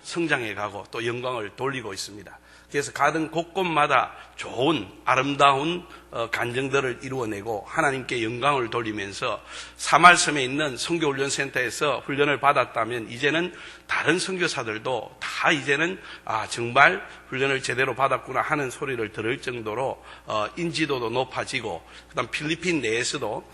성장해 가고 또 영광을 돌리고 있습니다. 그래서 가든 곳곳마다 좋은 아름다운 간증들을 이루어내고 하나님께 영광을 돌리면서 사말섬에 있는 선교훈련센터에서 훈련을 받았다면 이제는 다른 선교사들도 다 이제는 정말 훈련을 제대로 받았구나 하는 소리를 들을 정도로 인지도도 높아지고 그다음 필리핀 내에서도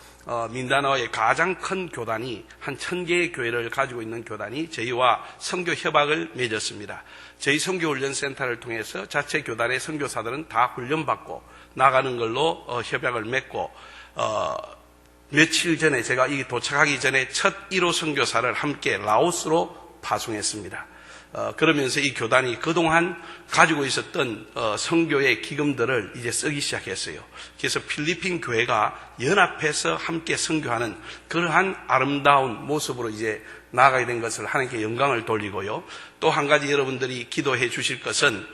민다나오의 가장 큰 교단이 한 1000개의 교회를 가지고 있는 교단이 저희와 선교 협약을 맺었습니다. 저희 선교훈련센터를 통해서 자체 교단의 선교사들은 다 훈련받고 나가는 걸로 협약을 맺고 며칠 전에 제가 이 도착하기 전에 첫 1호 선교사를 함께 라오스로 파송했습니다. 그러면서 이 교단이 그동안 가지고 있었던 선교의 기금들을 이제 쓰기 시작했어요. 그래서 필리핀 교회가 연합해서 함께 선교하는 그러한 아름다운 모습으로 이제 나아가게 된 것을 하나님께 영광을 돌리고요. 또 한 가지 여러분들이 기도해 주실 것은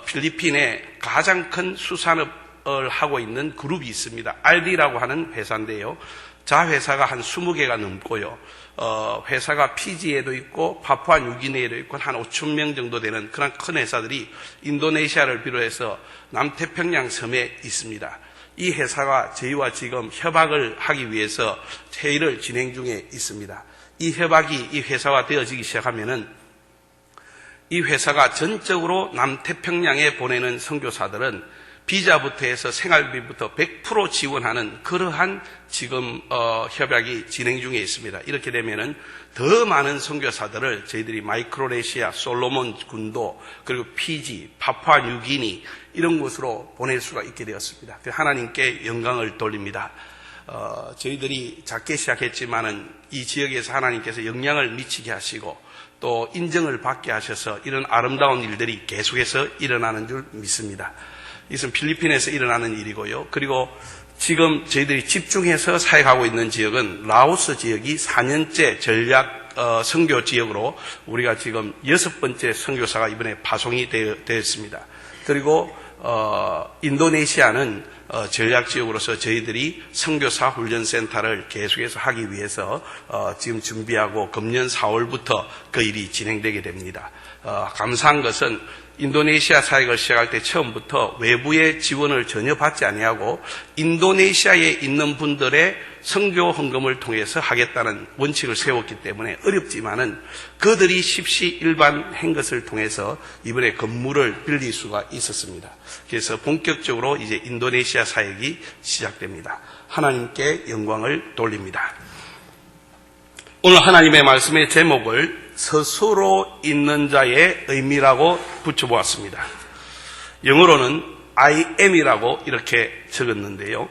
필리핀에 가장 큰 수산업을 하고 있는 그룹이 있습니다. 알디라고 하는 회사인데요. 자회사가 한 20개가 넘고요. 회사가 피지에도 있고 파푸아 뉴기니에도 있고 한 5천 명 정도 되는 그런 큰 회사들이 인도네시아를 비롯해서 남태평양 섬에 있습니다. 이 회사가 저희와 지금 협약을 하기 위해서 회의를 진행 중에 있습니다. 이 협약이 이 회사와 되어지기 시작하면은 이 회사가 전적으로 남태평양에 보내는 선교사들은 비자부터 해서 생활비부터 100% 지원하는 그러한 지금 협약이 진행 중에 있습니다. 이렇게 되면은 더 많은 선교사들을 저희들이 마이크로네시아, 솔로몬 군도 그리고 피지, 파푸아 뉴기니 이런 곳으로 보낼 수가 있게 되었습니다. 하나님께 영광을 돌립니다. 저희들이 작게 시작했지만은 이 지역에서 하나님께서 영향을 미치게 하시고 또 인정을 받게 하셔서 이런 아름다운 일들이 계속해서 일어나는 줄 믿습니다. 이것은 필리핀에서 일어나는 일이고요. 그리고 지금 저희들이 집중해서 사역하고 있는 지역은 라오스 지역이 4년째 전략 선교 지역으로 우리가 지금 6번째 선교사가 이번에 파송이 되었습니다. 그리고 인도네시아는 전략 지역으로서 저희들이 선교사 훈련센터를 계속해서 하기 위해서 지금 준비하고 금년 4월부터 그 일이 진행되게 됩니다. 감사한 것은 인도네시아 사역을 시작할 때 처음부터 외부의 지원을 전혀 받지 아니하고 인도네시아에 있는 분들의 선교 헌금을 통해서 하겠다는 원칙을 세웠기 때문에 어렵지만은 그들이 십시일반한 것을 통해서 이번에 건물을 빌릴 수가 있었습니다. 그래서 본격적으로 이제 인도네시아 사역이 시작됩니다. 하나님께 영광을 돌립니다. 오늘 하나님의 말씀의 제목을 스스로 있는 자의 의미라고 붙여보았습니다. 영어로는 I am이라고 이렇게 적었는데요.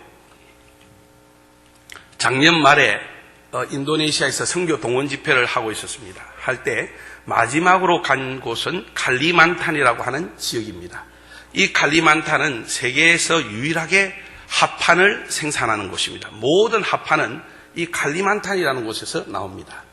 작년 말에 인도네시아에서 선교 동원 집회를 하고 있었습니다. 할 때 마지막으로 간 곳은 칼리만탄이라고 하는 지역입니다. 이 칼리만탄은 세계에서 유일하게 합판을 생산하는 곳입니다. 모든 합판은 이 칼리만탄이라는 곳에서 나옵니다.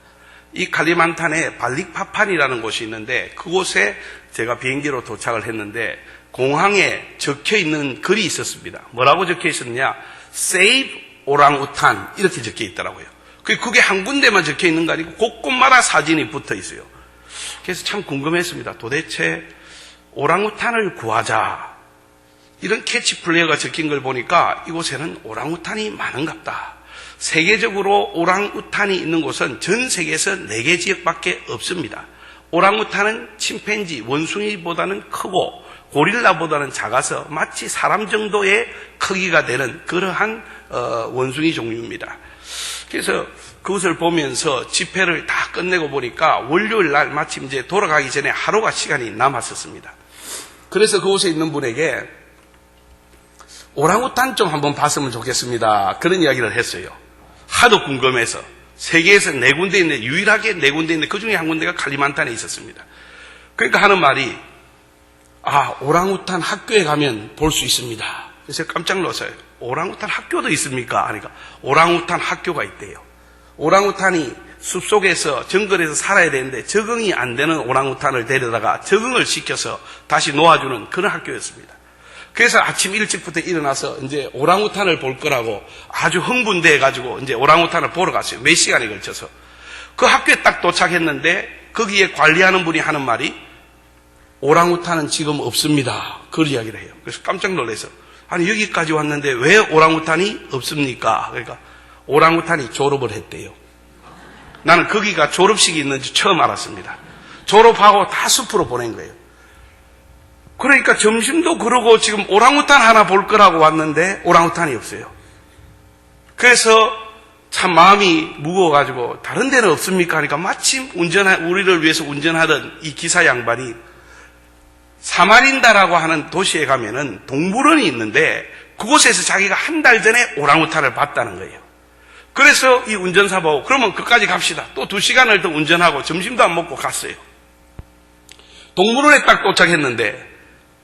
이 칼리만탄에 발릭파판이라는 곳이 있는데 그곳에 제가 비행기로 도착을 했는데 공항에 적혀 있는 글이 있었습니다. 뭐라고 적혀 있었느냐? Save 오랑우탄 이렇게 적혀 있더라고요. 그게 한 군데만 적혀 있는 거 아니고 곳곳마다 사진이 붙어 있어요. 그래서 참 궁금했습니다. 도대체 오랑우탄을 구하자 이런 캐치플레이어가 적힌 걸 보니까 이곳에는 오랑우탄이 많은갑다. 세계적으로 오랑우탄이 있는 곳은 전 세계에서 4개 지역밖에 없습니다. 오랑우탄은 침팬지, 원숭이보다는 크고 고릴라보다는 작아서 마치 사람 정도의 크기가 되는 그러한 원숭이 종류입니다. 그래서 그것을 보면서 집회를 다 끝내고 보니까 월요일 날 마침 이제 돌아가기 전에 하루가 시간이 남았었습니다. 그래서 그곳에 있는 분에게 오랑우탄 좀 한번 봤으면 좋겠습니다. 그런 이야기를 했어요. 하도 궁금해서. 세계에서 4군데 있는데 유일하게 4군데 있는데 그중에 한 군데가 칼리만탄에 있었습니다. 그러니까 하는 말이 오랑우탄 학교에 가면 볼 수 있습니다. 그래서 깜짝 놀랐어요. 오랑우탄 학교도 있습니까? 하니까 오랑우탄 학교가 있대요. 오랑우탄이 숲속에서 정글에서 살아야 되는데 적응이 안 되는 오랑우탄을 데려다가 적응을 시켜서 다시 놓아주는 그런 학교였습니다. 그래서 아침 일찍부터 일어나서 이제 오랑우탄을 볼 거라고 아주 흥분돼 가지고 이제 오랑우탄을 보러 갔어요. 몇 시간에 걸쳐서. 그 학교에 딱 도착했는데 거기에 관리하는 분이 하는 말이 오랑우탄은 지금 없습니다. 그런 이야기를 해요. 그래서 깜짝 놀라서 아니 여기까지 왔는데 왜 오랑우탄이 없습니까? 그러니까 오랑우탄이 졸업을 했대요. 나는 거기가 졸업식이 있는지 처음 알았습니다. 졸업하고 다 숲으로 보낸 거예요. 그러니까 점심도 그러고 지금 오랑우탄 하나 볼 거라고 왔는데 오랑우탄이 없어요. 그래서 참 마음이 무거워가지고 다른 데는 없습니까? 하니까 마침 우리를 위해서 운전하던 이 기사 양반이 사마린다라고 하는 도시에 가면은 동물원이 있는데 그곳에서 자기가 한 달 전에 오랑우탄을 봤다는 거예요. 그래서 이 운전사 보고 그러면 그까지 갑시다. 또 2시간을 더 운전하고 점심도 안 먹고 갔어요. 동물원에 딱 도착했는데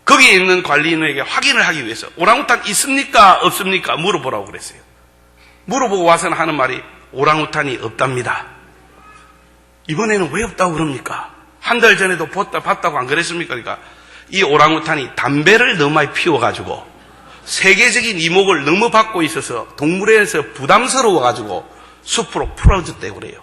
거기에 있는 관리인에게 확인을 하기 위해서 오랑우탄 있습니까? 없습니까? 물어보라고 그랬어요. 물어보고 와서는 하는 말이 오랑우탄이 없답니다. 이번에는 왜 없다고 그럽니까? 한 달 전에도 봤다고 안 그랬습니까? 그러니까 이 오랑우탄이 담배를 너무 많이 피워가지고 세계적인 이목을 너무 받고 있어서 동물원에서 부담스러워가지고 숲으로 풀어졌다고 그래요.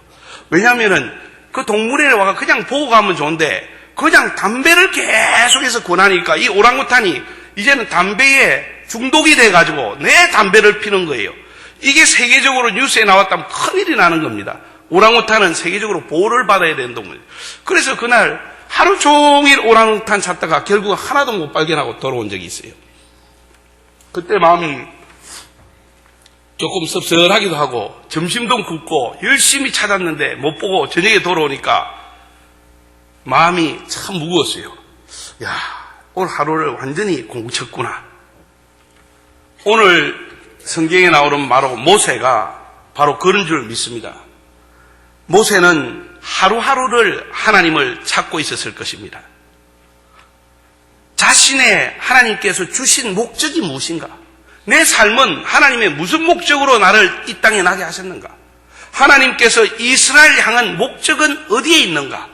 왜냐하면은 그 동물원에 와가 그냥 보고 가면 좋은데 그냥 담배를 계속해서 권하니까 이 오랑우탄이 이제는 담배에 중독이 돼가지고 내 담배를 피는 거예요. 이게 세계적으로 뉴스에 나왔다면 큰일이 나는 겁니다. 오랑우탄은 세계적으로 보호를 받아야 되는 동물. 그래서 그날 하루 종일 오랑우탄 찾다가 결국 하나도 못 발견하고 돌아온 적이 있어요. 그때 마음이 조금 섭섭하기도 하고 점심도 굶고 열심히 찾았는데 못 보고 저녁에 돌아오니까 마음이 참 무거웠어요. 야, 오늘 하루를 완전히 공쳤구나. 오늘 성경에 나오는 바로 모세가 바로 그런 줄 믿습니다. 모세는 하루하루를 하나님을 찾고 있었을 것입니다. 자신의 하나님께서 주신 목적이 무엇인가? 내 삶은 하나님의 무슨 목적으로 나를 이 땅에 나게 하셨는가? 하나님께서 이스라엘 향한 목적은 어디에 있는가?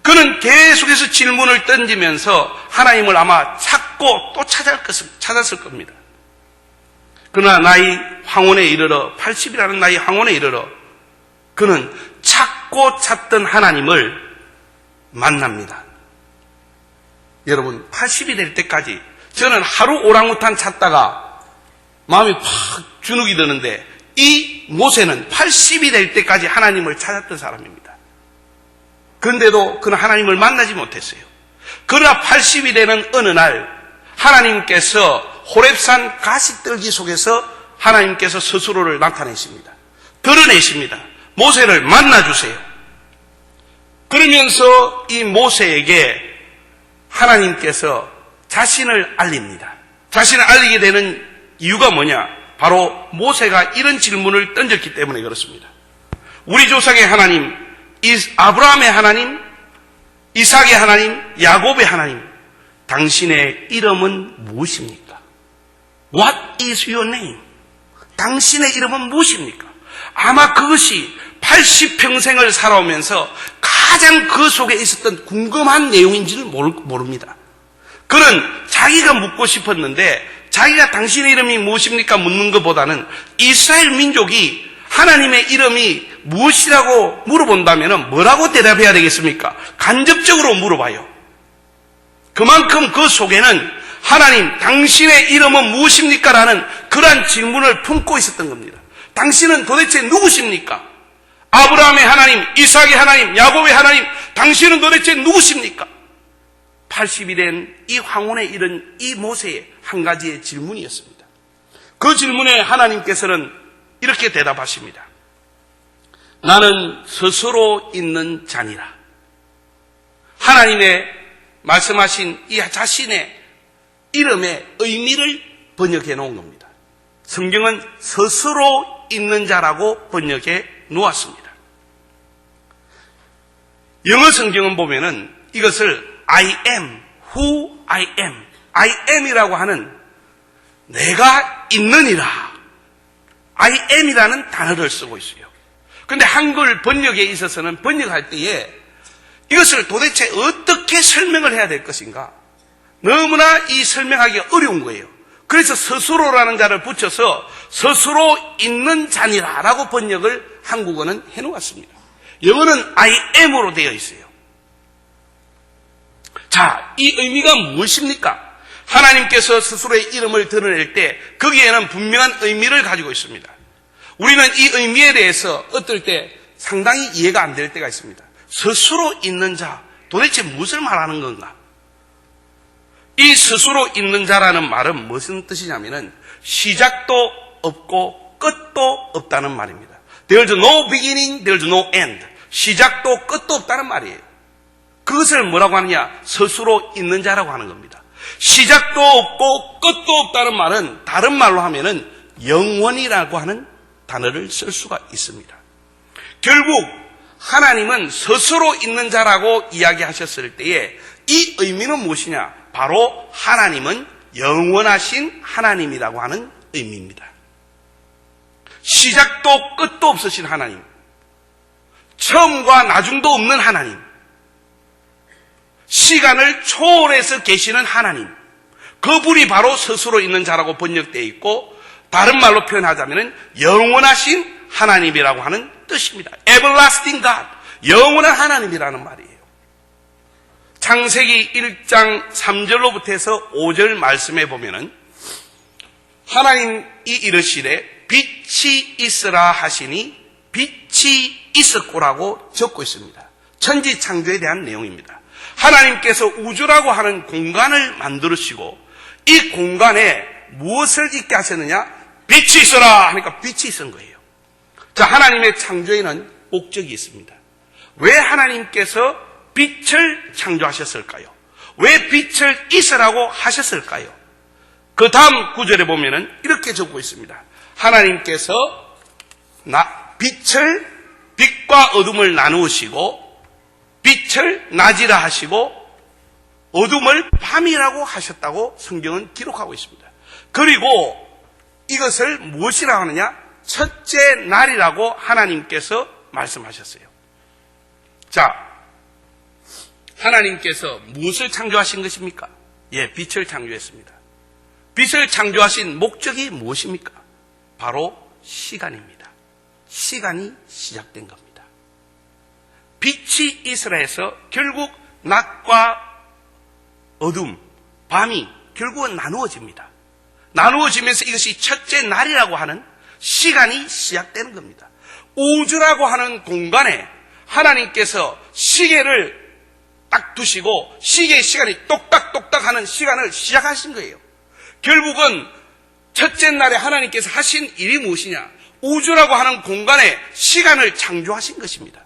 그는 계속해서 질문을 던지면서 하나님을 아마 찾고 또 찾았을 겁니다. 그러나 나이 황혼에 이르러 80이라는 나이 황혼에 이르러 그는 찾고 찾던 하나님을 만납니다. 여러분 80이 될 때까지 저는 하루 오랑우탄 찾다가 마음이 팍 주눅이 드는데 이 모세는 80이 될 때까지 하나님을 찾았던 사람입니다. 그런데도 그는 하나님을 만나지 못했어요. 그러나 80이 되는 어느 날 하나님께서 호렙산 가시떨기 속에서 하나님께서 스스로를 나타내십니다. 드러내십니다. 모세를 만나주세요. 그러면서 이 모세에게 하나님께서 자신을 알립니다. 자신을 알리게 되는 이유가 뭐냐? 바로 모세가 이런 질문을 던졌기 때문에 그렇습니다. 우리 조상의 하나님, 아브라함의 하나님, 이삭의 하나님, 야곱의 하나님, 당신의 이름은 무엇입니까? What is your name? 당신의 이름은 무엇입니까? 아마 그것이 80평생을 살아오면서 가장 그 속에 있었던 궁금한 내용인지를 모릅니다. 그는 자기가 묻고 싶었는데 자기가 당신의 이름이 무엇입니까? 묻는 것보다는 이스라엘 민족이 하나님의 이름이 무엇이라고 물어본다면 뭐라고 대답해야 되겠습니까? 간접적으로 물어봐요. 그만큼 그 속에는 하나님, 당신의 이름은 무엇입니까? 라는 그러한 질문을 품고 있었던 겁니다. 당신은 도대체 누구십니까? 아브라함의 하나님, 이삭의 하나님, 야곱의 하나님, 당신은 도대체 누구십니까? 80이 된 이 황혼에 이른 이 모세의 한 가지의 질문이었습니다. 그 질문에 하나님께서는 이렇게 대답하십니다. 나는 스스로 있는 자니라. 하나님의 말씀하신 이 자신의 이름의 의미를 번역해 놓은 겁니다. 성경은 스스로 있는 자라고 번역해 놓았습니다. 영어 성경은 보면은 이것을 I am, who I am, I am이라고 하는 내가 있느니라, I am이라는 단어를 쓰고 있어요. 그런데 한글 번역에 있어서는 번역할 때에 이것을 도대체 어떻게 설명을 해야 될 것인가? 너무나 이 설명하기가 어려운 거예요. 그래서 스스로라는 자를 붙여서 스스로 있는 자니라 라고 번역을 한국어는 해놓았습니다. 영어는 I am으로 되어 있어요. 자, 이 의미가 무엇입니까? 하나님께서 스스로의 이름을 드러낼 때 거기에는 분명한 의미를 가지고 있습니다. 우리는 이 의미에 대해서 어떨 때 상당히 이해가 안 될 때가 있습니다. 스스로 있는 자, 도대체 무엇을 말하는 건가? 이 스스로 있는 자라는 말은 무슨 뜻이냐면은 시작도 없고 끝도 없다는 말입니다. There's no beginning, there's no end. 시작도 끝도 없다는 말이에요. 그것을 뭐라고 하느냐? 스스로 있는 자라고 하는 겁니다. 시작도 없고 끝도 없다는 말은 다른 말로 하면은 영원이라고 하는 단어를 쓸 수가 있습니다. 결국 하나님은 스스로 있는 자라고 이야기하셨을 때에 이 의미는 무엇이냐? 바로 하나님은 영원하신 하나님이라고 하는 의미입니다. 시작도 끝도 없으신 하나님, 처음과 나중도 없는 하나님, 시간을 초월해서 계시는 하나님, 그분이 바로 스스로 있는 자라고 번역되어 있고 다른 말로 표현하자면 영원하신 하나님이라고 하는 뜻입니다. Everlasting God, 영원한 하나님이라는 말이에요. 창세기 1장 3절로부터 해서 5절 말씀에 보면은 하나님이 이르시되 빛이 있으라 하시니 빛이 있었고라고 적고 있습니다. 천지 창조에 대한 내용입니다. 하나님께서 우주라고 하는 공간을 만들으시고 이 공간에 무엇을 있게 하셨느냐? 빛이 있어라 하니까 빛이 있은 거예요. 자, 하나님의 창조에는 목적이 있습니다. 왜 하나님께서 빛을 창조하셨을까요? 왜 빛을 있으라고 하셨을까요? 그 다음 구절에 보면은 이렇게 적고 있습니다. 하나님께서 빛과 어둠을 나누시고 빛을 낮이라 하시고 어둠을 밤이라고 하셨다고 성경은 기록하고 있습니다. 그리고 이것을 무엇이라고 하느냐? 첫째 날이라고 하나님께서 말씀하셨어요. 자, 하나님께서 무엇을 창조하신 것입니까? 예, 빛을 창조했습니다. 빛을 창조하신 목적이 무엇입니까? 바로 시간입니다. 시간이 시작된 겁니다. 빛이 있으라 해서 결국 낮과 어둠, 밤이 결국은 나누어집니다. 나누어지면서 이것이 첫째 날이라고 하는 시간이 시작되는 겁니다. 우주라고 하는 공간에 하나님께서 시계를 딱 두시고 시계의 시간이 똑딱똑딱 하는 시간을 시작하신 거예요. 결국은 첫째 날에 하나님께서 하신 일이 무엇이냐? 우주라고 하는 공간에 시간을 창조하신 것입니다.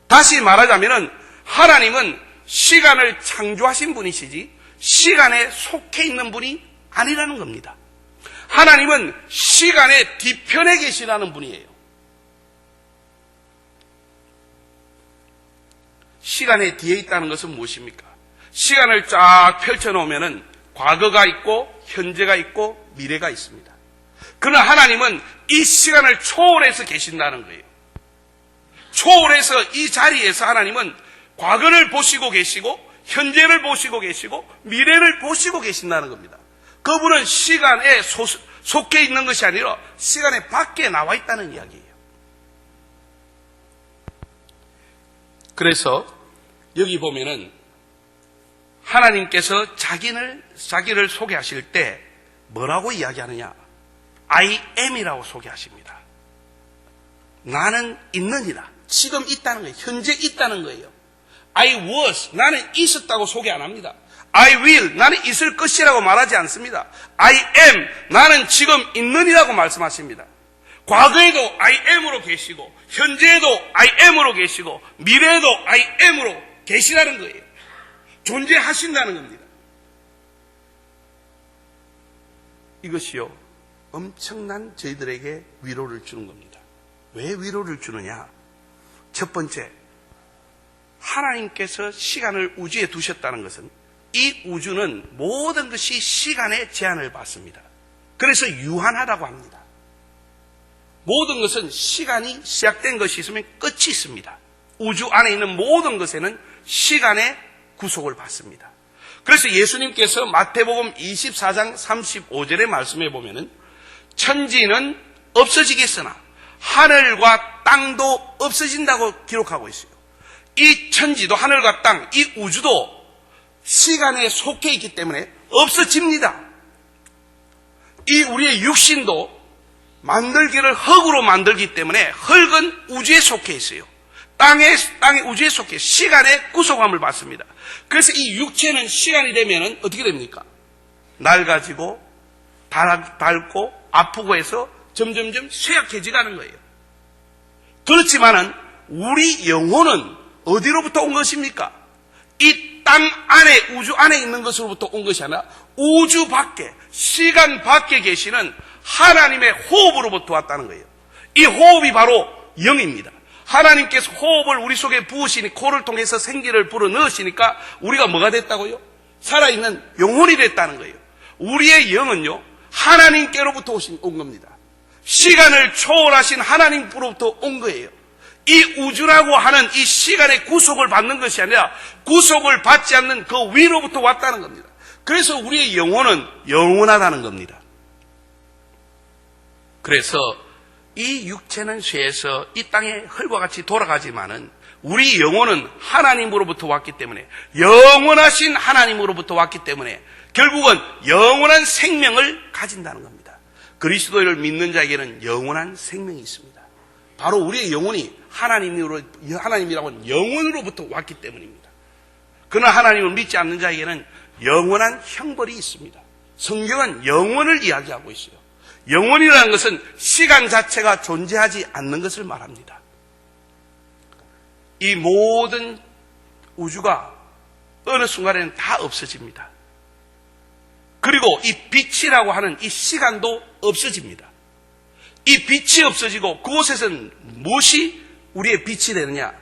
다시 말하자면 하나님은 시간을 창조하신 분이시지 시간에 속해 있는 분이 아니라는 겁니다. 하나님은 시간의 뒤편에 계시라는 분이에요. 시간의 뒤에 있다는 것은 무엇입니까? 시간을 쫙 펼쳐놓으면 과거가 있고 현재가 있고 미래가 있습니다. 그러나 하나님은 이 시간을 초월해서 계신다는 거예요. 초월해서 이 자리에서 하나님은 과거를 보시고 계시고 현재를 보시고 계시고 미래를 보시고 계신다는 겁니다. 그분은 시간에 속해 있는 것이 아니라 시간의 밖에 나와 있다는 이야기예요. 그래서 여기 보면은 하나님께서 자기를 소개하실 때 뭐라고 이야기하느냐? I am이라고 소개하십니다. 나는 있느니라. 지금 있다는 거예요. 현재 있다는 거예요. I was, 나는 있었다고 소개 안 합니다. I will, 나는 있을 것이라고 말하지 않습니다. I am, 나는 지금 있느니라고 말씀하십니다. 과거에도 I am으로 계시고 현재에도 I am으로 계시고 미래에도 I am으로 계시라는 거예요. 존재하신다는 겁니다. 이것이요, 엄청난 저희들에게 위로를 주는 겁니다. 왜 위로를 주느냐? 첫 번째, 하나님께서 시간을 우주에 두셨다는 것은 이 우주는 모든 것이 시간의 제한을 받습니다. 그래서 유한하다고 합니다. 모든 것은 시간이 시작된 것이 있으면 끝이 있습니다. 우주 안에 있는 모든 것에는 시간의 구속을 받습니다. 그래서 예수님께서 마태복음 24장 35절의 말씀에 보면은 천지는 없어지겠으나 하늘과 땅도 없어진다고 기록하고 있어요. 이 천지도 하늘과 땅, 이 우주도 시간에 속해 있기 때문에 없어집니다. 이 우리의 육신도 만들기를 흙으로 만들기 때문에 흙은 우주에 속해 있어요. 땅에 우주에 속해 시간의 구속함을 받습니다. 그래서 이 육체는 시간이 되면은 어떻게 됩니까? 낡아지고 닳고 아프고 해서 점점점 쇠약해지가는 거예요. 그렇지만은 우리 영혼은 어디로부터 온 것입니까? 이 땅 안에 우주 안에 있는 것으로부터 온 것이 아니라 우주 밖에 시간 밖에 계시는 하나님의 호흡으로부터 왔다는 거예요. 이 호흡이 바로 영입니다. 하나님께서 호흡을 우리 속에 부으시니 코를 통해서 생기를 불어넣으시니까 우리가 뭐가 됐다고요? 살아있는 영혼이 됐다는 거예요. 우리의 영은요 하나님께로부터 온 겁니다. 시간을 초월하신 하나님께로부터 온 거예요. 이 우주라고 하는 이 시간의 구속을 받는 것이 아니라 구속을 받지 않는 그 위로부터 왔다는 겁니다. 그래서 우리의 영혼은 영원하다는 겁니다. 그래서 이 육체는 쇠해서 이 땅의 흙과 같이 돌아가지만은 우리 영혼은 하나님으로부터 왔기 때문에 영원하신 하나님으로부터 왔기 때문에 결국은 영원한 생명을 가진다는 겁니다. 그리스도를 믿는 자에게는 영원한 생명이 있습니다. 바로 우리의 영혼이 하나님이라고 하는 영혼으로부터 왔기 때문입니다. 그러나 하나님을 믿지 않는 자에게는 영원한 형벌이 있습니다. 성경은 영혼을 이야기하고 있어요. 영혼이라는 것은 시간 자체가 존재하지 않는 것을 말합니다. 이 모든 우주가 어느 순간에는 다 없어집니다. 그리고 이 빛이라고 하는 이 시간도 없어집니다. 이 빛이 없어지고 그곳에서는 무엇이 우리의 빛이 되느냐?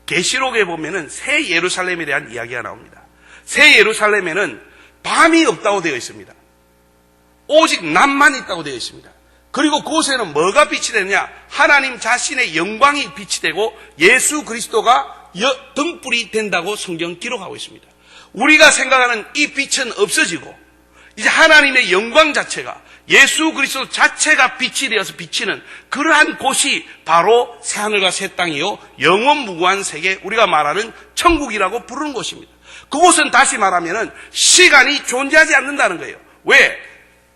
계시록에 보면은 새 예루살렘에 대한 이야기가 나옵니다. 새 예루살렘에는 밤이 없다고 되어 있습니다. 오직 낮만 있다고 되어 있습니다. 그리고 그곳에는 뭐가 빛이 되느냐? 하나님 자신의 영광이 빛이 되고 예수 그리스도가 등불이 된다고 성경 기록하고 있습니다. 우리가 생각하는 이 빛은 없어지고 이제 하나님의 영광 자체가 예수 그리스도 자체가 빛이 되어서 비치는 그러한 곳이 바로 새하늘과 새 땅이요 영원무궁한 세계, 우리가 말하는 천국이라고 부르는 곳입니다. 그곳은 다시 말하면 시간이 존재하지 않는다는 거예요. 왜?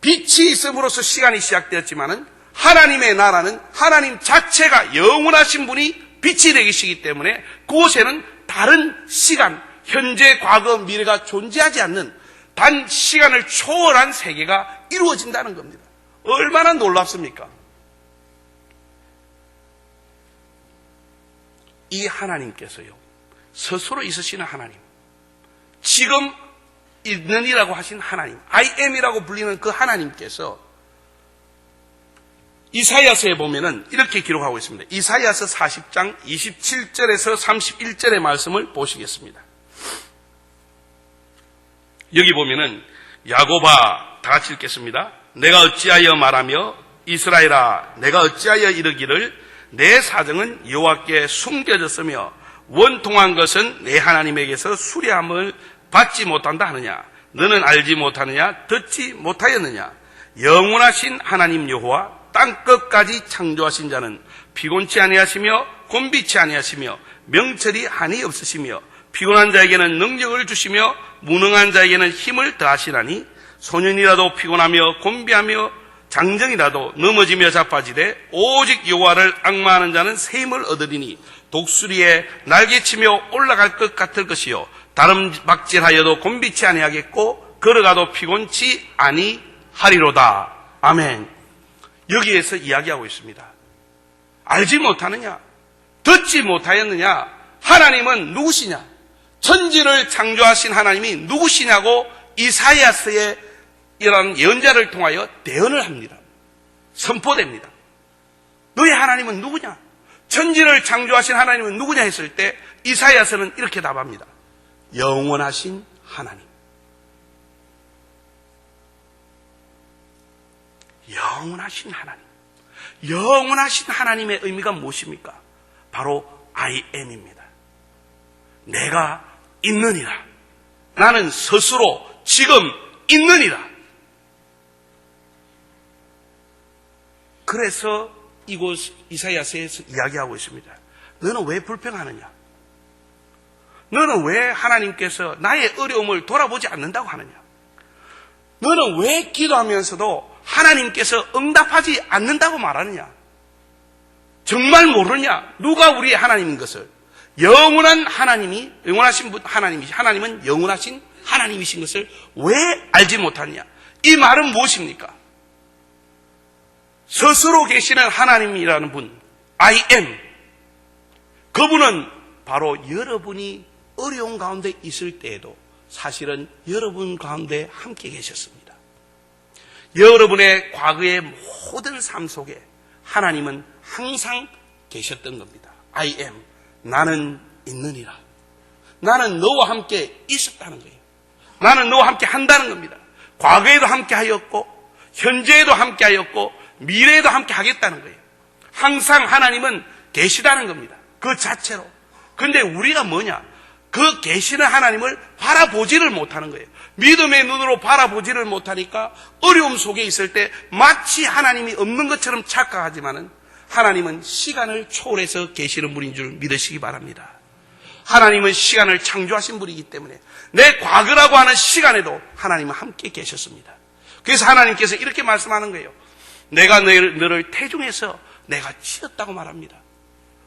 빛이 있음으로써 시간이 시작되었지만은 하나님의 나라는 하나님 자체가 영원하신 분이 빛이 되시기 때문에 그곳에는 다른 시간, 현재, 과거, 미래가 존재하지 않는 단 시간을 초월한 세계가 이루어진다는 겁니다. 얼마나 놀랍습니까? 이 하나님께서요, 스스로 있으시는 하나님, 지금 있는이라고 하신 하나님, I am이라고 불리는 그 하나님께서 이사야서에 보면은 이렇게 기록하고 있습니다. 이사야서 40장 27절에서 31절의 말씀을 보시겠습니다. 여기 보면은 야곱아, 다 같이 읽겠습니다. 내가 어찌하여 말하며 이스라엘아, 내가 어찌하여 이르기를 내 사정은 여호와께 숨겨졌으며 원통한 것은 내 하나님에게서 수리함을 받지 못한다 하느냐? 너는 알지 못하느냐? 듣지 못하였느냐? 영원하신 하나님 여호와 땅 끝까지 창조하신 자는 피곤치 아니하시며 곤비치 아니하시며 명철이 한이 없으시며 피곤한 자에게는 능력을 주시며 무능한 자에게는 힘을 더하시나니 소년이라도 피곤하며 곤비하며 장정이라도 넘어지며 자빠지되 오직 여호와를 앙마하는 자는 새 힘을 얻으리니 독수리에 날개치며 올라갈 것 같을 것이요 다름박질하여도 곤비치 아니하겠고 걸어가도 피곤치 아니하리로다. 아멘. 여기에서 이야기하고 있습니다. 알지 못하느냐? 듣지 못하였느냐? 하나님은 누구시냐? 천지를 창조하신 하나님이 누구시냐고 이사야서의 이런 예언자를 통하여 대언을 합니다. 선포됩니다. 너희 하나님은 누구냐? 천지를 창조하신 하나님은 누구냐 했을 때 이사야서는 이렇게 답합니다. 영원하신 하나님. 영원하신 하나님. 영원하신 하나님의 의미가 무엇입니까? 바로 I am입니다. 내가 있느니라. 나는 스스로 지금 있느니라. 그래서 이곳 이사야서에서 이야기하고 있습니다. 너는 왜 불평하느냐? 너는 왜 하나님께서 나의 어려움을 돌아보지 않는다고 하느냐? 너는 왜 기도하면서도 하나님께서 응답하지 않는다고 말하느냐? 정말 모르냐? 누가 우리의 하나님인 것을? 영원한 하나님이, 영원하신 하나님이시, 하나님은 영원하신 하나님이신 것을 왜 알지 못하느냐? 이 말은 무엇입니까? 스스로 계시는 하나님이라는 분, I am. 그분은 바로 여러분이 어려운 가운데 있을 때에도 사실은 여러분 가운데 함께 계셨습니다. 여러분의 과거의 모든 삶 속에 하나님은 항상 계셨던 겁니다. I am. 나는 있느니라. 나는 너와 함께 있었다는 거예요. 나는 너와 함께 한다는 겁니다. 과거에도 함께 하였고, 현재에도 함께 하였고, 미래에도 함께 하겠다는 거예요. 항상 하나님은 계시다는 겁니다. 그 자체로. 근데 우리가 뭐냐? 그 계시는 하나님을 바라보지를 못하는 거예요. 믿음의 눈으로 바라보지를 못하니까 어려움 속에 있을 때 마치 하나님이 없는 것처럼 착각하지만은 하나님은 시간을 초월해서 계시는 분인 줄 믿으시기 바랍니다. 하나님은 시간을 창조하신 분이기 때문에 내 과거라고 하는 시간에도 하나님은 함께 계셨습니다. 그래서 하나님께서 이렇게 말씀하는 거예요. 내가 너를 태중에서 내가 지었다고 말합니다.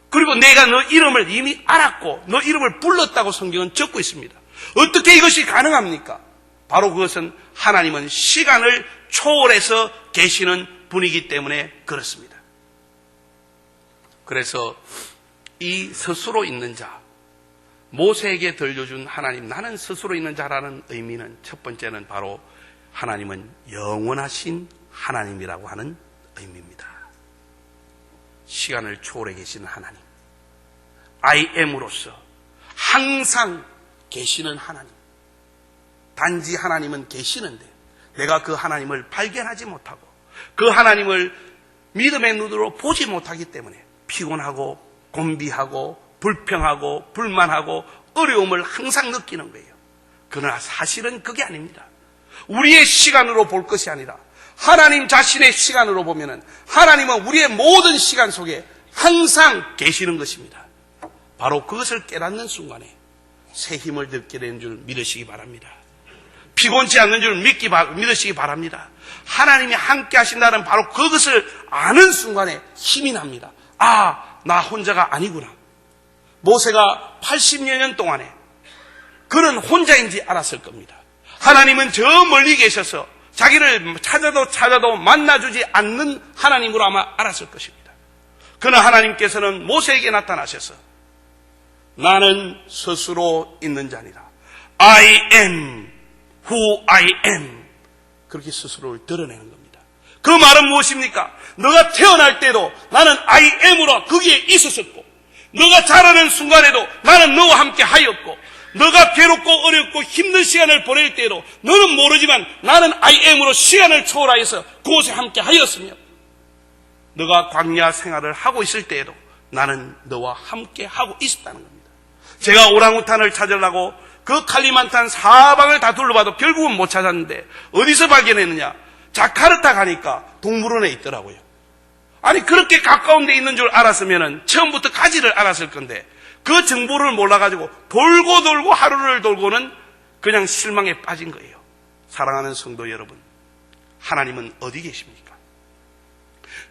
그리고 내가 너 이름을 이미 알았고 너 이름을 불렀다고 성경은 적고 있습니다. 어떻게 이것이 가능합니까? 바로 그것은 하나님은 시간을 초월해서 계시는 분이기 때문에 그렇습니다. 그래서 이 스스로 있는 자, 모세에게 들려준 하나님, 나는 스스로 있는 자라는 의미는 첫 번째는 바로 하나님은 영원하신 하나님이라고 하는 의미입니다. 시간을 초월해 계시는 하나님, I am으로서 항상 계시는 하나님. 단지 하나님은 계시는데 내가 그 하나님을 발견하지 못하고 그 하나님을 믿음의 눈으로 보지 못하기 때문에 피곤하고 곤비하고 불평하고 불만하고 어려움을 항상 느끼는 거예요. 그러나 사실은 그게 아닙니다. 우리의 시간으로 볼 것이 아니라 하나님 자신의 시간으로 보면은 하나님은 우리의 모든 시간 속에 항상 계시는 것입니다. 바로 그것을 깨닫는 순간에 새 힘을 듣게 되는 줄 믿으시기 바랍니다. 피곤치 않는 줄 믿으시기 바랍니다. 하나님이 함께 하신다는 바로 그것을 아는 순간에 힘이 납니다. 아, 나 혼자가 아니구나. 모세가 80여 년 동안에 그는 혼자인지 알았을 겁니다. 하나님은 저 멀리 계셔서 자기를 찾아도 만나주지 않는 하나님으로 아마 알았을 것입니다. 그러나 하나님께서는 모세에게 나타나셔서 나는 스스로 있는 자니라. I am who I am. 그렇게 스스로를 드러내는 겁니다. 그 말은 무엇입니까? 너가 태어날 때도 나는 I am으로 거기에 있었었고, 너가 자라는 순간에도 나는 너와 함께 하였고, 너가 괴롭고 어렵고 힘든 시간을 보낼 때에도 너는 모르지만 나는 I am으로 시간을 초월하여서 그곳에 함께 하였으며, 너가 광야 생활을 하고 있을 때에도 나는 너와 함께 하고 있었다는 겁니다. 제가 오랑우탄을 찾으려고 그 칼리만탄 사방을 다 둘러봐도 결국은 못 찾았는데 어디서 발견했느냐? 자카르타 가니까 동물원에 있더라고요. 아니, 그렇게 가까운 데 있는 줄 알았으면 처음부터 가지를 알았을 건데 그 정보를 몰라가지고 돌고 하루를 돌고는 그냥 실망에 빠진 거예요. 사랑하는 성도 여러분, 하나님은 어디 계십니까?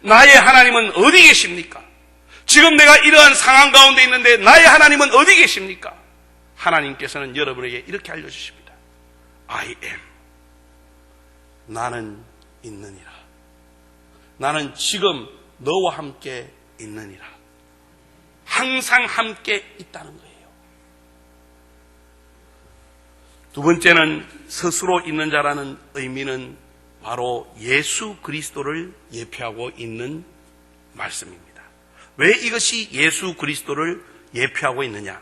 나의 하나님은 어디 계십니까? 지금 내가 이러한 상황 가운데 있는데 나의 하나님은 어디 계십니까? 하나님께서는 여러분에게 이렇게 알려주십니다. I am. 나는 있느니라. 나는 지금 너와 함께 있느니라. 항상 함께 있다는 거예요. 두 번째는 스스로 있는 자라는 의미는 바로 예수 그리스도를 예표하고 있는 말씀입니다. 왜 이것이 예수 그리스도를 예표하고 있느냐?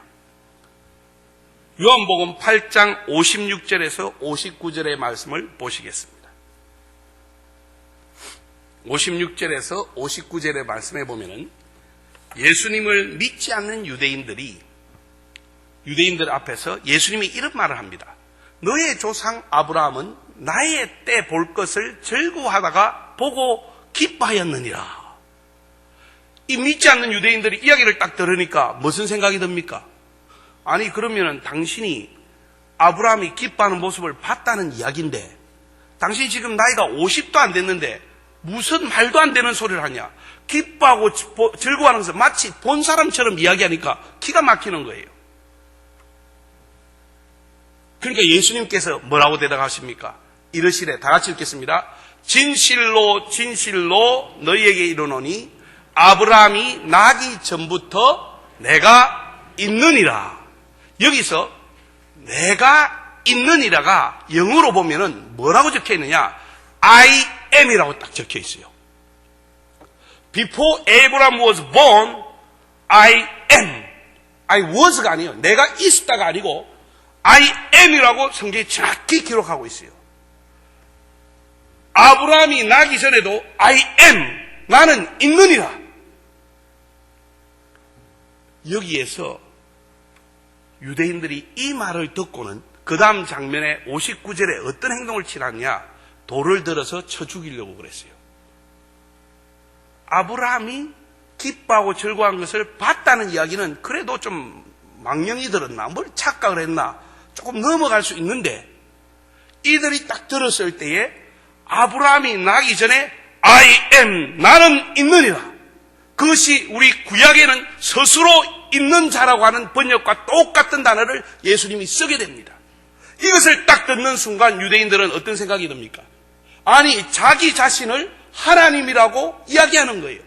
요한복음 8장 56절에서 59절의 말씀을 보시겠습니다. 56절에서 59절의 말씀에 보면은 예수님을 믿지 않는 유대인들 앞에서 예수님이 이런 말을 합니다. 너의 조상 아브라함은 나의 때 볼 것을 즐거워하다가 보고 기뻐하였느니라. 이 믿지 않는 유대인들이 이야기를 딱 들으니까 무슨 생각이 듭니까? 아니 그러면은 당신이 아브라함이 기뻐하는 모습을 봤다는 이야기인데 당신이 지금 나이가 50도 안 됐는데 무슨 말도 안 되는 소리를 하냐. 기뻐하고 즐거워하는 것을 마치 본 사람처럼 이야기하니까 기가 막히는 거예요. 그러니까 예수님께서 뭐라고 대답하십니까? 이르시되, 다 같이 읽겠습니다. 진실로 진실로 너희에게 이르노니 아브라함이 나기 전부터 내가 있느니라. 여기서 내가 있느니라가 영어로 보면은 뭐라고 적혀 있느냐? I am이라고 딱 적혀 있어요. Before Abraham was born, I am. I was가 아니에요. 내가 있다가 아니고 I am이라고 성경이 정확히 기록하고 있어요. 아브라함이 나기 전에도 I am, 나는 있느니라. 여기에서 유대인들이 이 말을 듣고는 그 다음 장면에 59절에 어떤 행동을 취하느냐? 돌을 들어서 쳐 죽이려고 그랬어요. 아브라함이 기뻐하고 즐거워한 것을 봤다는 이야기는 그래도 좀 망령이 들었나, 뭘 착각을 했나, 조금 넘어갈 수 있는데 이들이 딱 들었을 때에 아브라함이 나기 전에 I am, 나는 있느니라. 그것이 우리 구약에는 스스로 있는 자라고 하는 번역과 똑같은 단어를 예수님이 쓰게 됩니다. 이것을 딱 듣는 순간 유대인들은 어떤 생각이 듭니까? 아니, 자기 자신을 하나님이라고 이야기하는 거예요.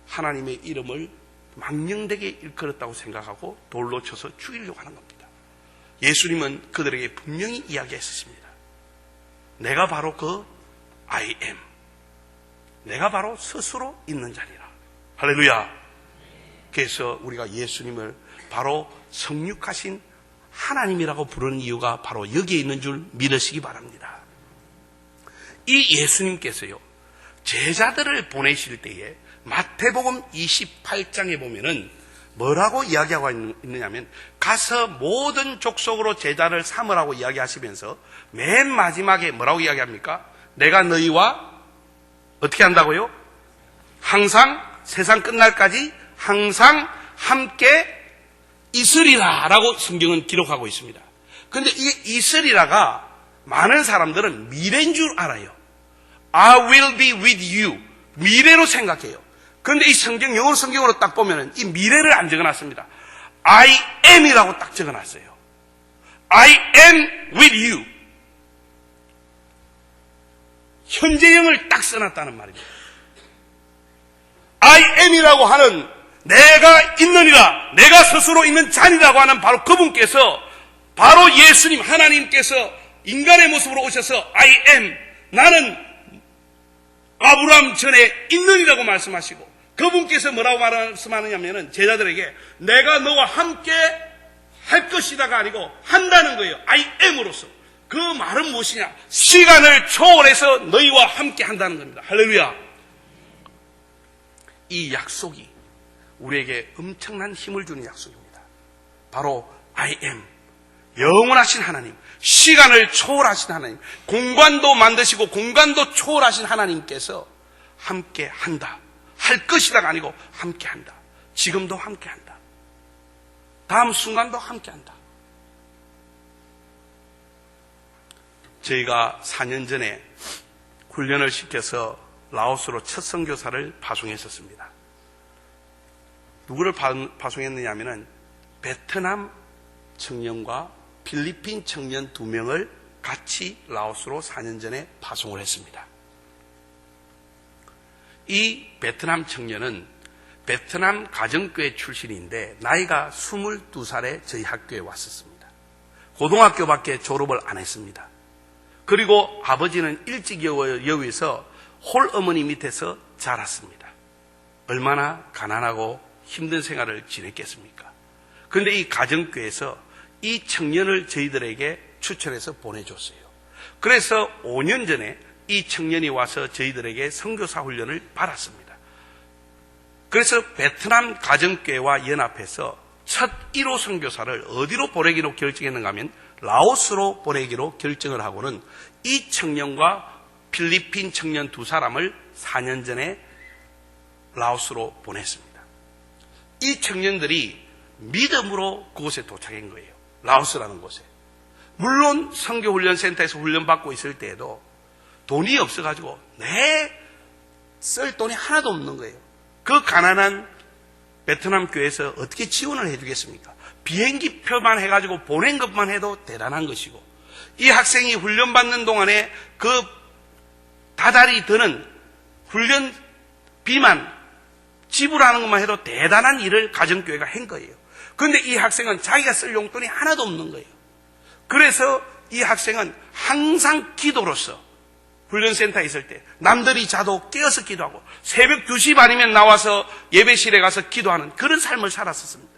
하나님의 이름을 망령되게 일컬었다고 생각하고 돌로 쳐서 죽이려고 하는 겁니다. 예수님은 그들에게 분명히 이야기했습니다. 내가 바로 그 I am. 내가 바로 스스로 있는 자리라. 할렐루야. 그래서 우리가 예수님을 바로 성육하신 하나님이라고 부르는 이유가 바로 여기에 있는 줄 믿으시기 바랍니다. 이 예수님께서요, 제자들을 보내실 때에 마태복음 28장에 보면은 뭐라고 이야기하고 있느냐면 가서 모든 족속으로 제자를 삼으라고 이야기하시면서 맨 마지막에 뭐라고 이야기합니까? 내가 너희와 어떻게 한다고요? 항상 세상 끝날까지 항상 함께 있으리라 라고 성경은 기록하고 있습니다. 그런데 이게 있으리라가 많은 사람들은 미래인 줄 알아요. I will be with you. 미래로 생각해요. 그런데 이 성경, 영어 성경으로 딱 보면 이 미래를 안 적어놨습니다. I am이라고 딱 적어놨어요. I am with you. 현재형을 딱 써놨다는 말입니다. I am이라고 하는 내가 있느니라, 내가 스스로 있는 자니라고 하는 바로 그분께서, 바로 예수님 하나님께서 인간의 모습으로 오셔서 I am, 나는 아브라함 전에 있느니라고 말씀하시고, 그분께서 뭐라고 말씀하느냐면 제자들에게 내가 너와 함께 할 것이다가 아니고 한다는 거예요. I am으로서. 그 말은 무엇이냐? 시간을 초월해서 너희와 함께 한다는 겁니다. 할렐루야. 이 약속이 우리에게 엄청난 힘을 주는 약속입니다. 바로 I am, 영원하신 하나님, 시간을 초월하신 하나님, 공간도 만드시고 공간도 초월하신 하나님께서 함께 한다. 할 것이다가 아니고 함께 한다. 지금도 함께 한다. 다음 순간도 함께 한다. 저희가 4년 전에 훈련을 시켜서 라오스로 첫 선교사를 파송했었습니다. 누구를 파송했느냐 하면은 베트남 청년과 필리핀 청년 2명을 같이 라오스로 4년 전에 파송을 했습니다. 이 베트남 청년은 베트남 가정교회 출신인데 나이가 22살에 저희 학교에 왔었습니다. 고등학교밖에 졸업을 안 했습니다. 그리고 아버지는 일찍 여위에서 홀어머니 밑에서 자랐습니다. 얼마나 가난하고 힘든 생활을 지냈겠습니까? 그런데 이 가정교회에서 이 청년을 저희들에게 추천해서 보내줬어요. 그래서 5년 전에 이 청년이 와서 저희들에게 선교사 훈련을 받았습니다. 그래서 베트남 가정교회와 연합해서 첫 1호 선교사를 어디로 보내기로 결정했는가 하면 라오스로 보내기로 결정을 하고는 이 청년과 필리핀 청년 2사람을 4년 전에 라오스로 보냈습니다. 이 청년들이 믿음으로 그곳에 도착한 거예요. 라오스라는 곳에. 물론 선교훈련센터에서 훈련받고 있을 때에도 돈이 없어가지고 쓸 돈이 하나도 없는 거예요. 그 가난한 베트남 교회에서 어떻게 지원을 해주겠습니까? 비행기 표만 해가지고 보낸 것만 해도 대단한 것이고, 이 학생이 훈련받는 동안에 그 다달이 드는 훈련비만 지불하는 것만 해도 대단한 일을 가정교회가 한 거예요. 그런데 이 학생은 자기가 쓸 용돈이 하나도 없는 거예요. 그래서 이 학생은 항상 기도로서 훈련센터에 있을 때 남들이 자도 깨어서 기도하고 새벽 2시 반이면 나와서 예배실에 가서 기도하는 그런 삶을 살았었습니다.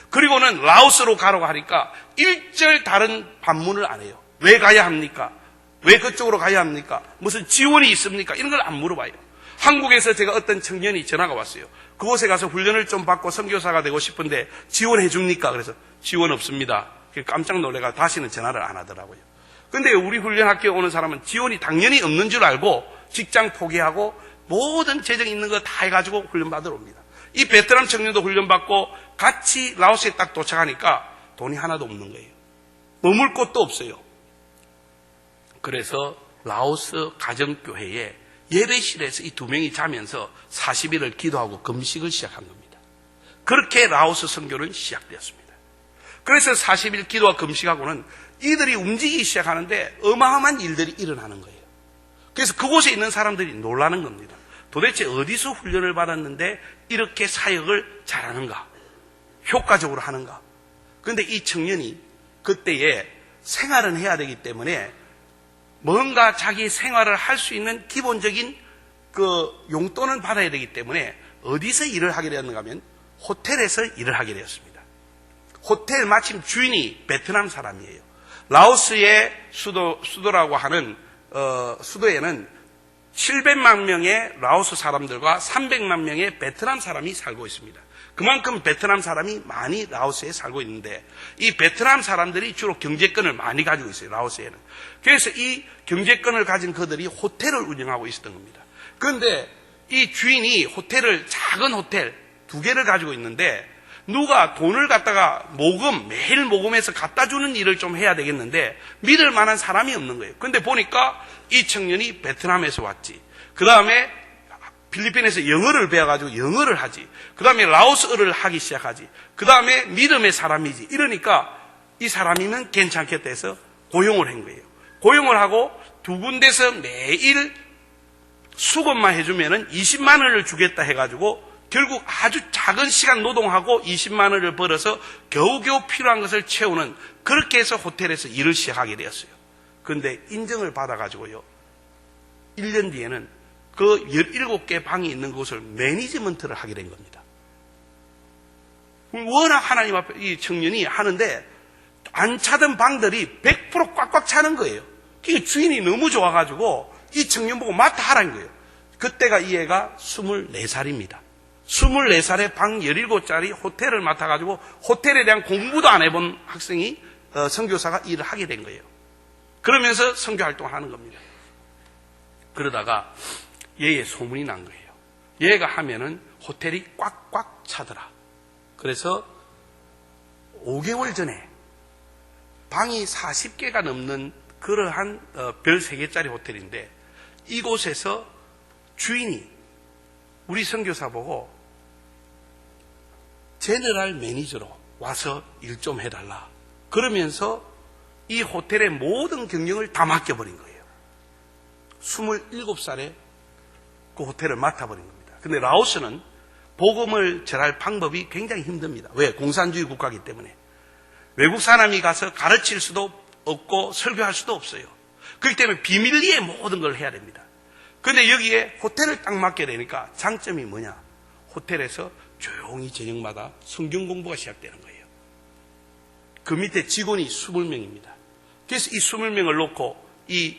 그리고는 라오스로 가라고 하니까 일절 다른 반문을 안 해요. 왜 가야 합니까? 왜 그쪽으로 가야 합니까? 무슨 지원이 있습니까? 이런 걸 안 물어봐요. 한국에서 제가 어떤 청년이 전화가 왔어요. 그곳에 가서 훈련을 좀 받고 선교사가 되고 싶은데 지원해 줍니까? 그래서 지원 없습니다. 깜짝 놀래가 다시는 전화를 안 하더라고요. 근데 우리 훈련학교에 오는 사람은 지원이 당연히 없는 줄 알고 직장 포기하고 모든 재정 있는 거 다 해가지고 훈련받으러 옵니다. 이 베트남 청년도 훈련받고 같이 라오스에 딱 도착하니까 돈이 하나도 없는 거예요. 머물 곳도 없어요. 그래서 라오스 가정교회에 예배실에서 이 두 명이 자면서 40일을 기도하고 금식을 시작한 겁니다. 그렇게 라오스 선교는 시작되었습니다. 그래서 40일 기도와 금식하고는 이들이 움직이기 시작하는데 어마어마한 일들이 일어나는 거예요. 그래서 그곳에 있는 사람들이 놀라는 겁니다. 도대체 어디서 훈련을 받았는데 이렇게 사역을 잘하는가? 효과적으로 하는가? 그런데 이 청년이 그때에 생활은 해야 되기 때문에 뭔가 자기 생활을 할 수 있는 기본적인 그 용돈은 받아야 되기 때문에 어디서 일을 하게 되었는가 하면 호텔에서 일을 하게 되었습니다. 호텔 마침 주인이 베트남 사람이에요. 라오스의 수도라고 하는 수도에는 700만 명의 라오스 사람들과 300만 명의 베트남 사람이 살고 있습니다. 그만큼 베트남 사람이 많이 라오스에 살고 있는데 이 베트남 사람들이 주로 경제권을 많이 가지고 있어요. 라오스에는. 그래서 이 경제권을 가진 그들이 호텔을 운영하고 있었던 겁니다. 그런데 이 주인이 작은 호텔 2개를 가지고 있는데 누가 돈을 갖다가 매일 모금해서 갖다 주는 일을 좀 해야 되겠는데 믿을 만한 사람이 없는 거예요. 그런데 보니까 이 청년이 베트남에서 왔지. 그 다음에 필리핀에서 영어를 배워가지고 영어를 하지. 그 다음에 라오스어를 하기 시작하지. 그 다음에 믿음의 사람이지. 이러니까 이 사람이면 괜찮겠다 해서 고용을 한 거예요. 고용을 하고 2군데서 매일 수급만 해주면은 20만 원을 주겠다 해가지고 결국 아주 작은 시간 노동하고 20만 원을 벌어서 겨우겨우 필요한 것을 채우는, 그렇게 해서 호텔에서 일을 시작하게 되었어요. 그런데 인정을 받아가지고요, 1년 뒤에는 그 17개 방이 있는 곳을 매니지먼트를 하게 된 겁니다. 워낙 하나님 앞에 이 청년이 하는데 안 차던 방들이 100% 꽉꽉 차는 거예요. 그러니까 주인이 너무 좋아가지고 이 청년 보고 맡아 하라는 거예요. 그때가 이 애가 24살입니다. 24살에 방 17짜리 호텔을 맡아가지고 호텔에 대한 공부도 안 해본 학생이 선교사가 일을 하게 된 거예요. 그러면서 선교 활동을 하는 겁니다. 그러다가 얘의 소문이 난 거예요. 얘가 하면은 호텔이 꽉꽉 차더라. 그래서 5개월 전에 방이 40개가 넘는 그러한 별 3개짜리 호텔인데 이곳에서 주인이 우리 선교사 보고 제너럴 매니저로 와서 일 좀 해달라. 그러면서 이 호텔의 모든 경영을 다 맡겨버린 거예요. 27살에 그 호텔을 맡아버린 겁니다. 근데 라오스는 복음을 전할 방법이 굉장히 힘듭니다. 왜? 공산주의 국가이기 때문에. 외국 사람이 가서 가르칠 수도 없고 설교할 수도 없어요. 그렇기 때문에 비밀리에 모든 걸 해야 됩니다. 그런데 여기에 호텔을 딱 맡게 되니까 장점이 뭐냐? 호텔에서 조용히 저녁마다 성경 공부가 시작되는 거예요. 그 밑에 직원이 20명입니다. 그래서 이 20명을 놓고 이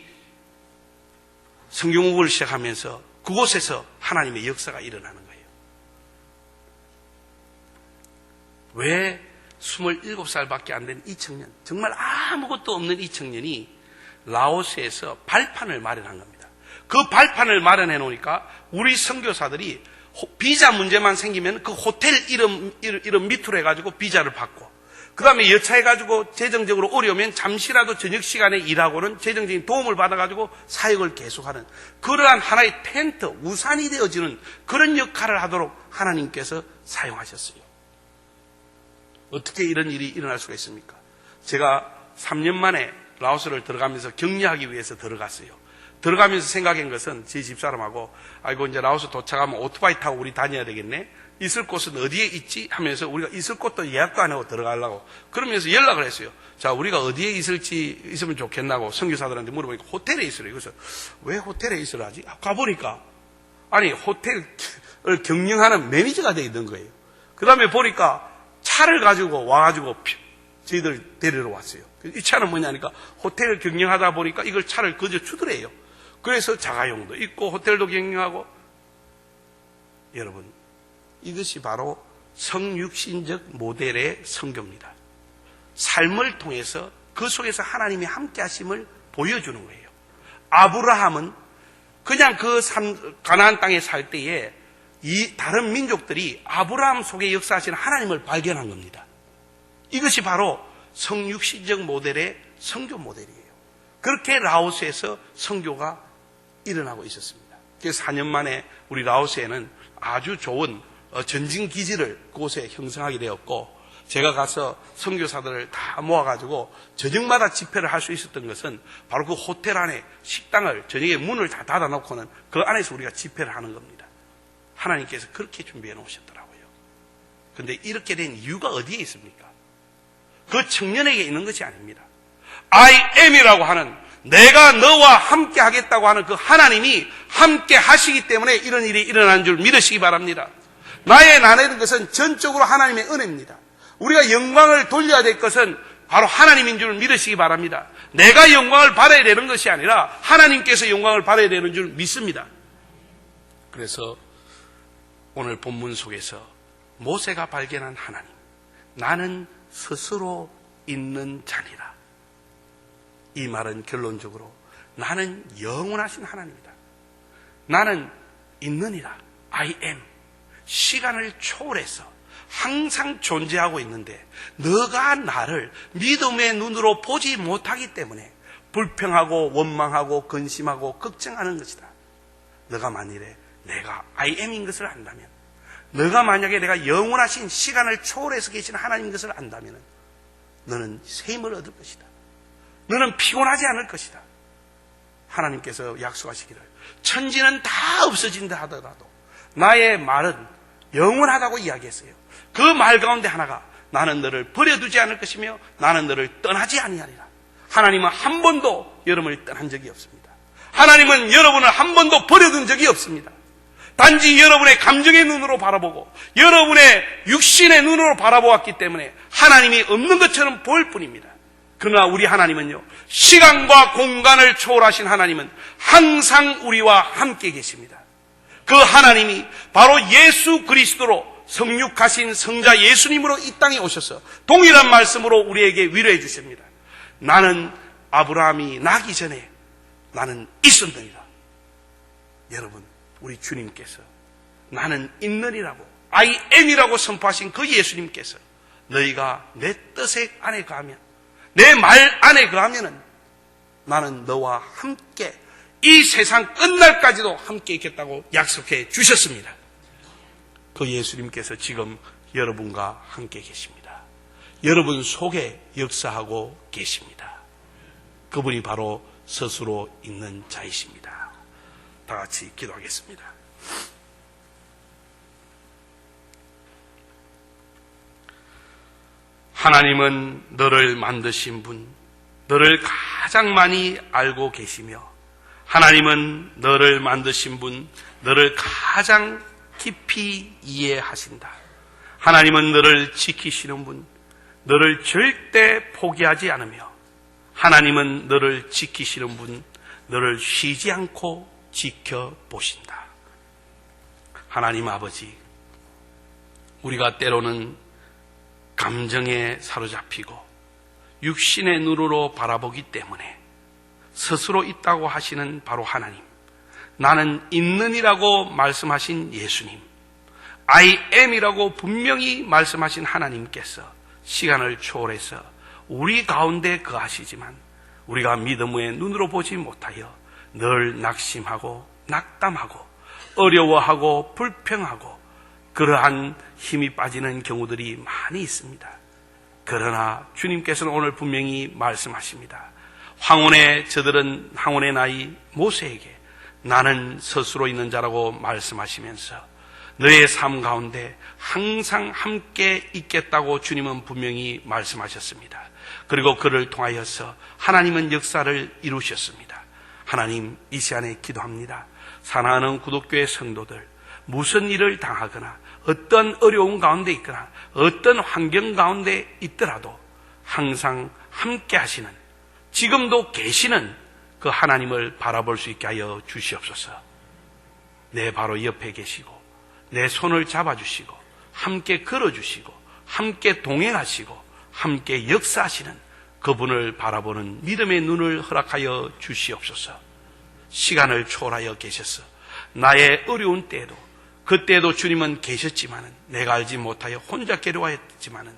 성경 공부를 시작하면서 그곳에서 하나님의 역사가 일어나는 거예요. 왜 27살밖에 안 된 이 청년, 정말 아무것도 없는 이 청년이 라오스에서 발판을 마련한 겁니다. 그 발판을 마련해 놓으니까 우리 선교사들이 비자 문제만 생기면 그 호텔 이름 밑으로 해가지고 비자를 받고, 그 다음에 여차해가지고 재정적으로 어려우면 잠시라도 저녁 시간에 일하고는 재정적인 도움을 받아가지고 사역을 계속하는 그러한 하나의 텐트, 우산이 되어지는 그런 역할을 하도록 하나님께서 사용하셨어요. 어떻게 이런 일이 일어날 수가 있습니까? 제가 3년 만에 라오스를 들어가면서 격려하기 위해서 들어갔어요. 들어가면서 생각한 것은 제 집사람하고, 아이고 이제 라오스 도착하면 오토바이 타고 우리 다녀야 되겠네, 있을 곳은 어디에 있지 하면서 우리가 있을 곳도 예약도 안 하고 들어가려고 그러면서 연락을 했어요. 자, 우리가 어디에 있으면 좋겠나고 선교사들한테 물어보니까 호텔에 있으래요. 그래서 왜 호텔에 있으라지? 가보니까 아니 호텔을 경영하는 매니저가 되어 있는 거예요. 그 다음에 보니까 차를 가지고 와가지고 저희들 데리러 왔어요. 이 차는 뭐냐니까 호텔을 경영하다 보니까 이걸 차를 그저 주더래요. 그래서 자가용도 있고 호텔도 경영하고. 여러분, 이것이 바로 성육신적 모델의 선교입니다. 삶을 통해서 그 속에서 하나님이 함께 하심을 보여주는 거예요. 아브라함은 그냥 그 가나안 땅에 살 때에 이 다른 민족들이 아브라함 속에 역사하시는 하나님을 발견한 겁니다. 이것이 바로 성육신적 모델의 선교 모델이에요. 그렇게 라오스에서 선교가 일어나고 있었습니다. 그래서 4년 만에 우리 라오스에는 아주 좋은 전진 기지를 그곳에 형성하게 되었고, 제가 가서 선교사들을 다 모아가지고 저녁마다 집회를 할 수 있었던 것은 바로 그 호텔 안에 식당을 저녁에 문을 다 닫아놓고는 그 안에서 우리가 집회를 하는 겁니다. 하나님께서 그렇게 준비해 놓으셨더라고요. 그런데 이렇게 된 이유가 어디에 있습니까? 그 청년에게 있는 것이 아닙니다. I am이라고 하는, 내가 너와 함께 하겠다고 하는 그 하나님이 함께 하시기 때문에 이런 일이 일어나는 줄 믿으시기 바랍니다. 나의 나라는 것은 전적으로 하나님의 은혜입니다. 우리가 영광을 돌려야 될 것은 바로 하나님인 줄 믿으시기 바랍니다. 내가 영광을 받아야 되는 것이 아니라 하나님께서 영광을 받아야 되는 줄 믿습니다. 그래서 오늘 본문 속에서 모세가 발견한 하나님, 나는 스스로 있는 자니라. 이 말은 결론적으로 나는 영원하신 하나님이다. 나는 있느니라. I am. 시간을 초월해서 항상 존재하고 있는데 너가 나를 믿음의 눈으로 보지 못하기 때문에 불평하고 원망하고 근심하고 걱정하는 것이다. 너가 만일에 내가 I am인 것을 안다면, 너가 만약에 내가 영원하신 시간을 초월해서 계신 하나님인 것을 안다면 너는 새 힘을 얻을 것이다. 너는 피곤하지 않을 것이다. 하나님께서 약속하시기를 천지는 다 없어진다 하더라도 나의 말은 영원하다고 이야기했어요. 그 말 가운데 하나가 나는 너를 버려두지 않을 것이며 나는 너를 떠나지 아니하리라. 하나님은 한 번도 여러분을 떠난 적이 없습니다. 하나님은 여러분을 한 번도 버려둔 적이 없습니다. 단지 여러분의 감정의 눈으로 바라보고 여러분의 육신의 눈으로 바라보았기 때문에 하나님이 없는 것처럼 보일 뿐입니다. 그러나 우리 하나님은요, 시간과 공간을 초월하신 하나님은 항상 우리와 함께 계십니다. 그 하나님이 바로 예수 그리스도로 성육하신 성자 예수님으로 이 땅에 오셔서 동일한 말씀으로 우리에게 위로해 주십니다. 나는 아브라함이 나기 전에 나는 있었느니라. 여러분, 우리 주님께서 나는 있느니라고 I am이라고 선포하신 그 예수님께서 너희가 내 뜻의 안에 거하면, 내 말 안에 거하면은 나는 너와 함께 이 세상 끝날까지도 함께 있겠다고 약속해 주셨습니다. 그 예수님께서 지금 여러분과 함께 계십니다. 여러분 속에 역사하고 계십니다. 그분이 바로 스스로 있는 자이십니다. 다 같이 기도하겠습니다. 하나님은 너를 만드신 분, 너를 가장 많이 알고 계시며, 하나님은 너를 만드신 분, 너를 가장 깊이 이해하신다. 하나님은 너를 지키시는 분, 너를 절대 포기하지 않으며, 하나님은 너를 지키시는 분, 너를 쉬지 않고 지켜보신다. 하나님 아버지, 우리가 때로는 감정에 사로잡히고 육신의 눈으로 바라보기 때문에 스스로 있다고 하시는 바로 하나님, 나는 있느니라고 말씀하신 예수님, I am이라고 분명히 말씀하신 하나님께서 시간을 초월해서 우리 가운데 거하시지만 우리가 믿음의 눈으로 보지 못하여 늘 낙심하고 낙담하고 어려워하고 불평하고 그러한 힘이 빠지는 경우들이 많이 있습니다. 그러나 주님께서는 오늘 분명히 말씀하십니다. 저들은 나이 모세에게 나는 스스로 있는 자라고 말씀하시면서 너의 삶 가운데 항상 함께 있겠다고 주님은 분명히 말씀하셨습니다. 그리고 그를 통하여서 하나님은 역사를 이루셨습니다. 하나님, 이 시간에 기도합니다. 사랑하는 구독교회 성도들, 무슨 일을 당하거나 어떤 어려움 가운데 있거나 어떤 환경 가운데 있더라도 항상 함께 하시는, 지금도 계시는 그 하나님을 바라볼 수 있게 하여 주시옵소서. 내 바로 옆에 계시고 내 손을 잡아주시고 함께 걸어주시고 함께 동행하시고 함께 역사하시는 그분을 바라보는 믿음의 눈을 허락하여 주시옵소서. 시간을 초월하여 계셔서 나의 어려운 때에도 그때도 주님은 계셨지만은 내가 알지 못하여 혼자 괴로워했지만은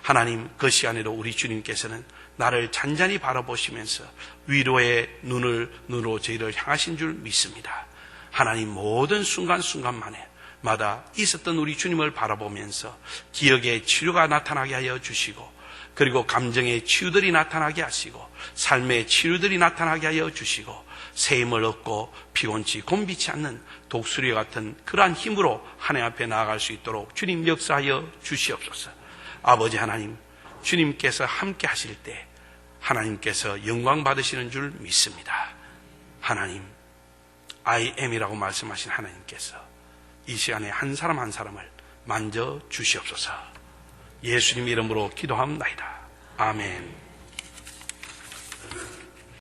하나님, 그 시간에도 우리 주님께서는 나를 잔잔히 바라보시면서 위로의 눈으로 저희를 향하신 줄 믿습니다. 하나님, 모든 순간순간만에 마다 있었던 우리 주님을 바라보면서 기억의 치료가 나타나게 하여 주시고, 그리고 감정의 치유들이 나타나게 하시고, 삶의 치유들이 나타나게 하여 주시고, 새 힘을 얻고 피곤치 곤비치 않는 독수리 같은 그러한 힘으로 하나님 앞에 나아갈 수 있도록 주님 역사하여 주시옵소서. 아버지 하나님, 주님께서 함께 하실 때 하나님께서 영광 받으시는 줄 믿습니다. 하나님, I am이라고 말씀하신 하나님께서 이 시간에 한 사람 한 사람을 만져 주시옵소서. 예수님 이름으로 기도합니다. 아멘.